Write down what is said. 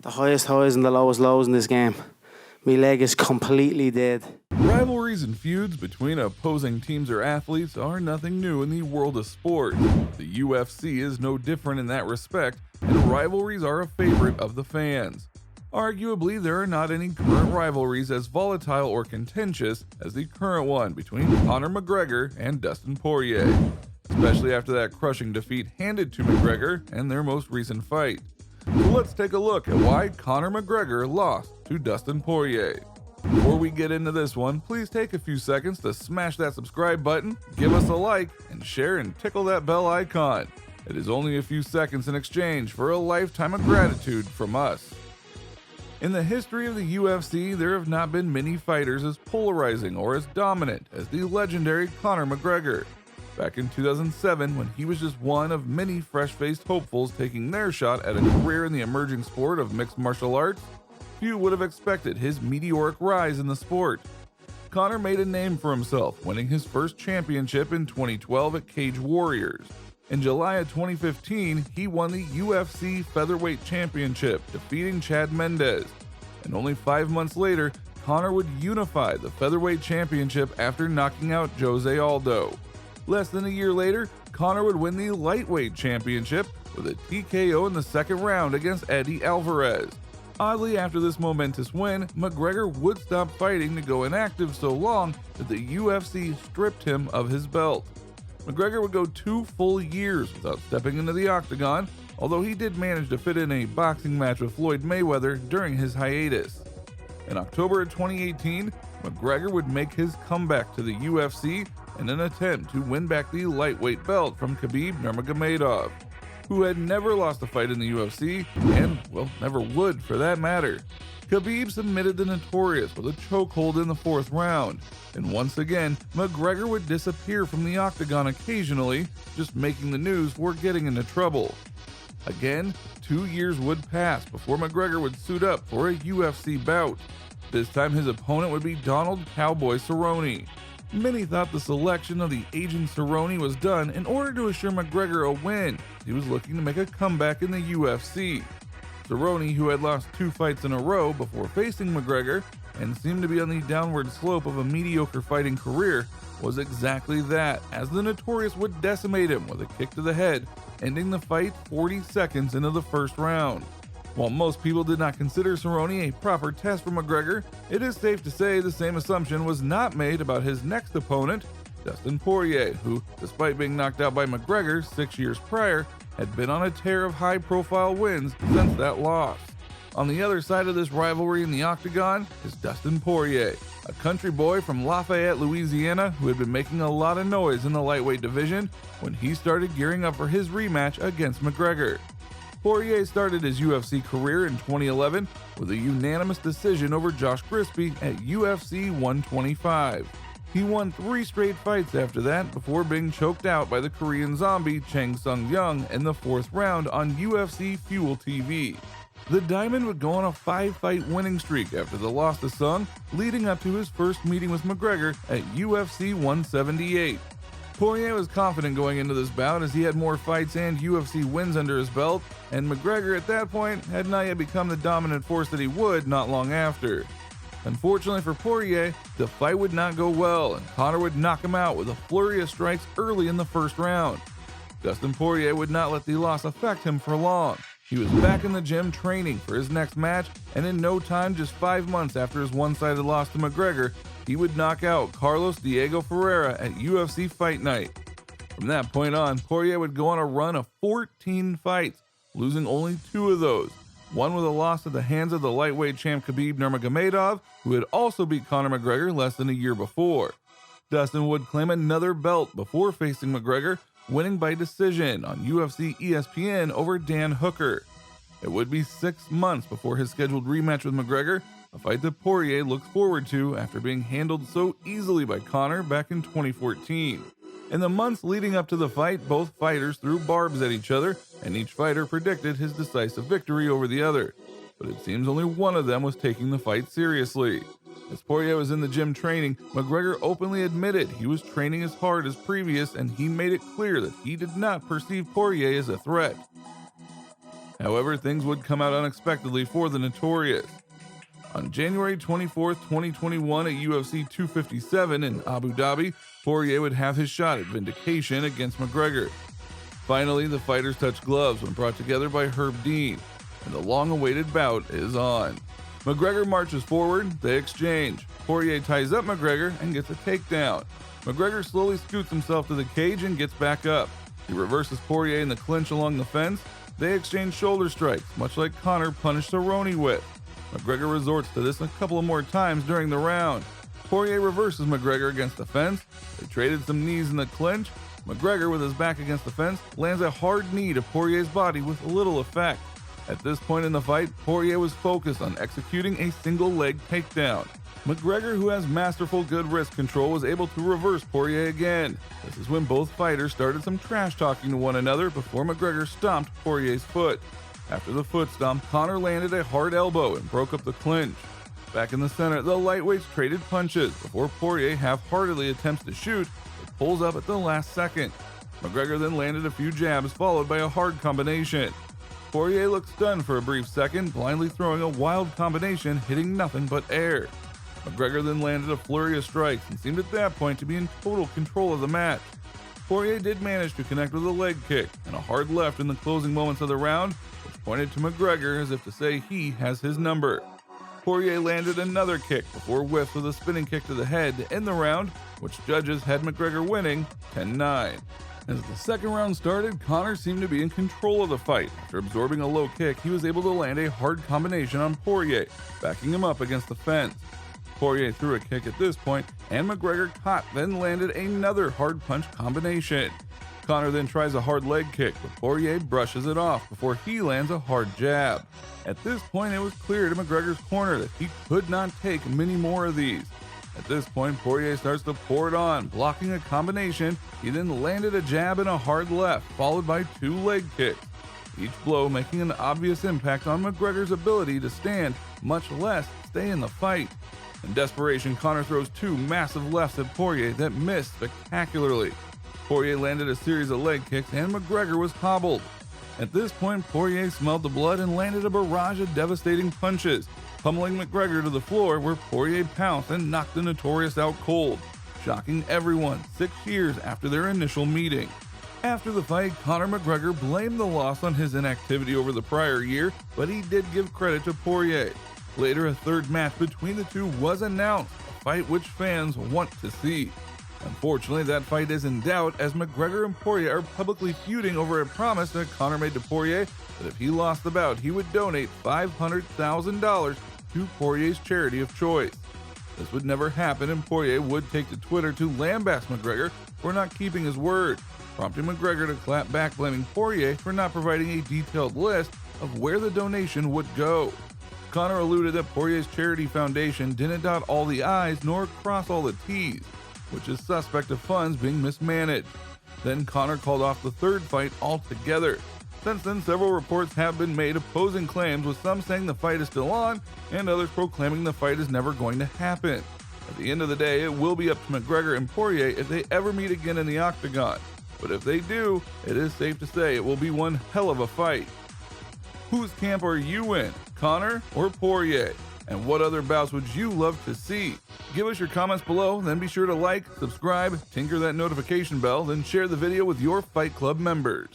The highest highs and the lowest lows in this game. My leg is completely dead. Rivalries and feuds between opposing teams or athletes are nothing new in the world of sport. The UFC is no different in that respect, and rivalries are a favorite of the fans. Arguably, there are not any current rivalries as volatile or contentious as the current one between Conor McGregor and Dustin Poirier, especially after that crushing defeat handed to McGregor in their most recent fight. So let's take a look at why Conor McGregor lost to Dustin Poirier. Before we get into this one, please take a few seconds to smash that subscribe button, give us a like, and share and tickle that bell icon. It is only a few seconds in exchange for a lifetime of gratitude from us. In the history of the UFC, there have not been many fighters as polarizing or as dominant as the legendary Conor McGregor. Back in 2007, when he was just one of many fresh-faced hopefuls taking their shot at a career in the emerging sport of mixed martial arts, few would have expected his meteoric rise in the sport. Conor made a name for himself, winning his first championship in 2012 at Cage Warriors. In July of 2015, he won the UFC Featherweight Championship, defeating Chad Mendes. And only 5 months later, Conor would unify the Featherweight Championship after knocking out Jose Aldo. Less than a year later, Conor would win the Lightweight Championship with a TKO in the second round against Eddie Alvarez. Oddly, after this momentous win, McGregor would stop fighting to go inactive so long that the UFC stripped him of his belt. McGregor would go 2 full years without stepping into the octagon, although he did manage to fit in a boxing match with Floyd Mayweather during his hiatus. In October of 2018, McGregor would make his comeback to the UFC in an attempt to win back the lightweight belt from Khabib Nurmagomedov, who had never lost a fight in the UFC and, well, never would for that matter. Khabib submitted the Notorious with a chokehold in the 4th round, and once again, McGregor would disappear from the octagon occasionally, just making the news for getting into trouble. Again, 2 years would pass before McGregor would suit up for a UFC bout. This time his opponent would be Donald Cowboy Cerrone. Many thought the selection of the aging Cerrone was done in order to assure McGregor a win. He was looking to make a comeback in the UFC. Cerrone, who had lost 2 fights in a row before facing McGregor and seemed to be on the downward slope of a mediocre fighting career, was exactly that, as the Notorious would decimate him with a kick to the head, ending the fight 40 seconds into the 1st round. While most people did not consider Cerrone a proper test for McGregor, it is safe to say the same assumption was not made about his next opponent, Dustin Poirier, who, despite being knocked out by McGregor 6 years prior, had been on a tear of high-profile wins since that loss. On the other side of this rivalry in the octagon is Dustin Poirier, a country boy from Lafayette, Louisiana, who had been making a lot of noise in the lightweight division when he started gearing up for his rematch against McGregor. Poirier started his UFC career in 2011 with a unanimous decision over Josh Grisby at UFC 125. He won 3 straight fights after that before being choked out by the Korean zombie Chang Sung-young in the 4th round on UFC Fuel TV. The Diamond would go on a 5-fight winning streak after the loss to Sung, leading up to his first meeting with McGregor at UFC 178. Poirier was confident going into this bout as he had more fights and UFC wins under his belt, and McGregor at that point had not yet become the dominant force that he would not long after. Unfortunately for Poirier, the fight would not go well, and Conor would knock him out with a flurry of strikes early in the 1st round. Dustin Poirier would not let the loss affect him for long. He was back in the gym training for his next match, and in no time, just 5 months after his one-sided loss to McGregor, he would knock out Carlos Diego Ferreira at UFC Fight Night. From that point on, Poirier would go on a run of 14 fights, losing only 2 of those. One with a loss at the hands of the lightweight champ Khabib Nurmagomedov, who had also beat Conor McGregor less than a year before. Dustin would claim another belt before facing McGregor, winning by decision on UFC ESPN over Dan Hooker. It would be 6 months before his scheduled rematch with McGregor, a fight that Poirier looked forward to after being handled so easily by Conor back in 2014. In the months leading up to the fight, both fighters threw barbs at each other, and each fighter predicted his decisive victory over the other. But it seems only one of them was taking the fight seriously. As Poirier was in the gym training, McGregor openly admitted he was training as hard as previous, and he made it clear that he did not perceive Poirier as a threat. However, things would come out unexpectedly for the Notorious. On January 24, 2021 at UFC 257 in Abu Dhabi, Poirier would have his shot at vindication against McGregor. Finally, the fighters touched gloves when brought together by Herb Dean, and the long-awaited bout is on. McGregor marches forward, they exchange. Poirier ties up McGregor and gets a takedown. McGregor slowly scoots himself to the cage and gets back up. He reverses Poirier in the clinch along the fence. They exchange shoulder strikes, much like Conor punished Cerrone with. McGregor resorts to this a couple of more times during the round. Poirier reverses McGregor against the fence. They traded some knees in the clinch. McGregor, with his back against the fence, lands a hard knee to Poirier's body with little effect. At this point in the fight, Poirier was focused on executing a single leg takedown. McGregor, who has masterful good wrist control, was able to reverse Poirier again. This is when both fighters started some trash talking to one another before McGregor stomped Poirier's foot. After the foot stomp, Conor landed a hard elbow and broke up the clinch. Back in the center, the lightweights traded punches before Poirier half-heartedly attempts to shoot, but pulls up at the last second. McGregor then landed a few jabs followed by a hard combination. Poirier looked stunned for a brief second, blindly throwing a wild combination, hitting nothing but air. McGregor then landed a flurry of strikes and seemed at that point to be in total control of the match. Poirier did manage to connect with a leg kick and a hard left in the closing moments of the round, which pointed to McGregor as if to say he has his number. Poirier landed another kick before whiffed with a spinning kick to the head to end the round, which judges had McGregor winning 10-9. As the second round started, Conor seemed to be in control of the fight. After absorbing a low kick, he was able to land a hard combination on Poirier, backing him up against the fence. Poirier threw a kick at this point, and McGregor caught, then landed another hard punch combination. Conor then tries a hard leg kick, but Poirier brushes it off before he lands a hard jab. At this point, it was clear to McGregor's corner that he could not take many more of these. At this point, Poirier starts to pour it on, blocking a combination. He then landed a jab and a hard left, followed by two leg kicks, each blow making an obvious impact on McGregor's ability to stand, much less stay in the fight. In desperation, Conor throws two massive lefts at Poirier that missed spectacularly. Poirier landed a series of leg kicks and McGregor was hobbled. At this point, Poirier smelled the blood and landed a barrage of devastating punches, pummeling McGregor to the floor where Poirier pounced and knocked the Notorious out cold, shocking everyone 6 years after their initial meeting. After the fight, Conor McGregor blamed the loss on his inactivity over the prior year, but he did give credit to Poirier. Later, a third match between the two was announced, a fight which fans want to see. Unfortunately, that fight is in doubt as McGregor and Poirier are publicly feuding over a promise that Conor made to Poirier that if he lost the bout, he would donate $500,000 to Poirier's charity of choice. This would never happen, and Poirier would take to Twitter to lambaste McGregor for not keeping his word, prompting McGregor to clap back, blaming Poirier for not providing a detailed list of where the donation would go. Conor alluded that Poirier's charity foundation didn't dot all the I's nor cross all the T's, which is suspect of funds being mismanaged. Then Conor called off the third fight altogether. Since then, several reports have been made opposing claims, with some saying the fight is still on and others proclaiming the fight is never going to happen. At the end of the day, it will be up to McGregor and Poirier if they ever meet again in the octagon. But if they do, it is safe to say it will be one hell of a fight. Whose camp are you in, Conor or Poirier? And what other bouts would you love to see? Give us your comments below, then be sure to like, subscribe, tinker that notification bell, then share the video with your Fight Club members.